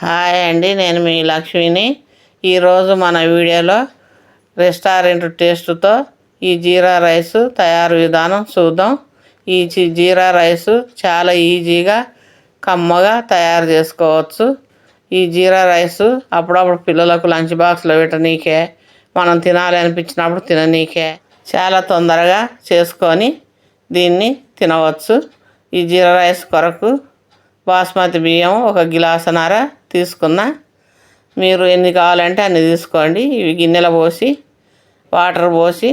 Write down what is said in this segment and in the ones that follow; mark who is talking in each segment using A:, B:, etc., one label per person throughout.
A: Hi అండి, నేను మీ లక్ష్మిని. ఈరోజు మన వీడియోలో రెస్టారెంట్ టేస్ట్తో ఈ జీరా రైస్ తయారు విధానం చూద్దాం. ఈ జీరా రైస్ చాలా ఈజీగా కమ్మగా తయారు చేసుకోవచ్చు. ఈ జీరా రైస్ అప్పుడప్పుడు పిల్లలకు లంచ్ బాక్స్లో పెట్టనీకే, మనం తినాలి అనిపించినప్పుడు తిననీకే చాలా తొందరగా చేసుకొని దీన్ని తినవచ్చు. ఈ జీరా రైస్ కొరకు బాస్మతి బియ్యం 1 గ్లాసున్నర తీసుకున్నా. మీరు ఎన్ని కావాలంటే అన్ని తీసుకోండి. ఇవి గిన్నెలో పోసి వాటర్ పోసి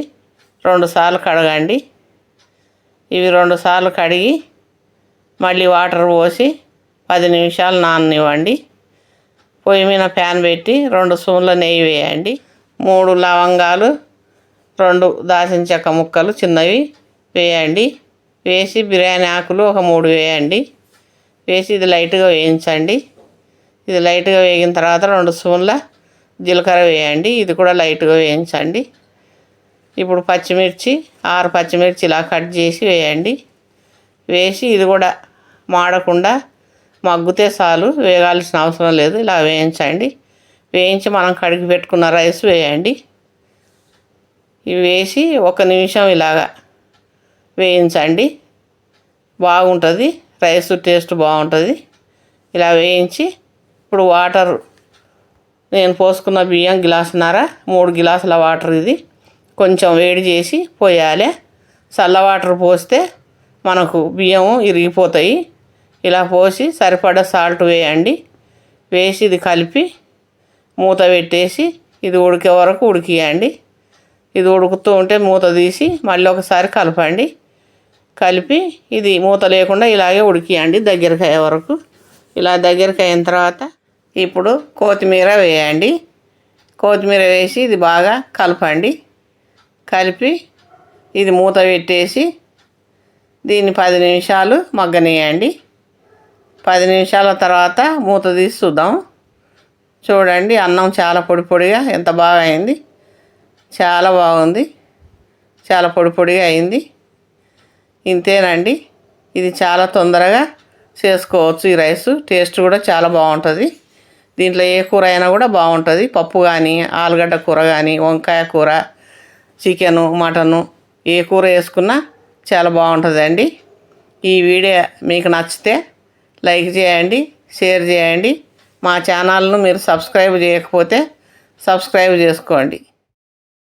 A: 2 సార్లు కడగండి. ఇవి 2 సార్లు కడిగి మళ్ళీ వాటర్ పోసి 10 నిమిషాలు నాననివ్వండి. పొయ్యి మీద ప్యాన్ పెట్టి 2 స్పూన్ల నెయ్యి వేయండి. 3 లవంగాలు, 2 దాల్చిన చెక్క ముక్కలు చిన్నవి వేయండి. వేసి బిర్యానీ ఆకులు 3 వేయండి. వేసి ఇది లైట్గా వేయించండి. ఇది లైట్గా వేగిన తర్వాత 2 స్పూన్ల జీలకర్ర వేయండి. ఇది కూడా లైట్గా వేయించండి. ఇప్పుడు పచ్చిమిర్చి 6 పచ్చిమిర్చి ఇలా కట్ చేసి వేయండి. వేసి ఇది కూడా మాడకుండా మగ్గితే చాలు, వేగాల్సిన అవసరం లేదు. ఇలా వేయించండి. వేయించి మనం కడిగి పెట్టుకున్న రైస్ వేయండి. ఇవి వేసి 1 నిమిషం ఇలాగా వేయించండి. బాగుంటుంది రైస్, టేస్ట్ బాగుంటుంది. ఇలా వేయించి ఇప్పుడు వాటర్ నేను పోసుకున్న బియ్యం గ్లాసున్నర, 3 గ్లాసుల వాటర్ ఇది కొంచెం వేడి చేసి పోయాలి. చల్ల వాటర్ పోస్తే మనకు బియ్యం ఇరిగిపోతాయి. ఇలా పోసి సరిపడా సాల్ట్ వేయండి. వేసి ఇది కలిపి మూత పెట్టేసి ఇది ఉడికే వరకు ఉడికియండి. ఇది ఉడుకుతూ ఉంటే మూత తీసి మళ్ళీ ఒకసారి కలపండి. కలిపి ఇది మూత లేకుండా ఇలాగే ఉడికియండి దగ్గరికి అయ్యే వరకు. ఇలా దగ్గరికి అయిన తర్వాత ఇప్పుడు కొత్తిమీర వేయండి. కొత్తిమీర వేసి ఇది బాగా కలపండి. కలిపి ఇది మూత పెట్టేసి దీన్ని 10 నిమిషాలు మగ్గనియండి. 10 నిమిషాల తర్వాత మూత తీసి చూద్దాం. చూడండి, అన్నం చాలా పొడి పొడిగా ఎంత బాగా అయింది. చాలా బాగుంది, చాలా పొడి పొడిగా అయింది. ఇంతేనండి, ఇది చాలా తొందరగా చేసుకోవచ్చు. ఈ రైస్ టేస్ట్ కూడా చాలా బాగుంటుంది. దీంట్లో ఏ కూర అయినా కూడా బాగుంటుంది. పప్పు కానీ, ఆలుగడ్డ కూర కానీ, వంకాయ కూర, చికెను, మటను ఏ కూర వేసుకున్నా చాలా బాగుంటుందండి. ఈ వీడియో మీకు నచ్చితే లైక్ చేయండి, షేర్ చేయండి. మా ఛానల్ను మీరు సబ్స్క్రైబ్ చేయకపోతే సబ్స్క్రైబ్ చేసుకోండి.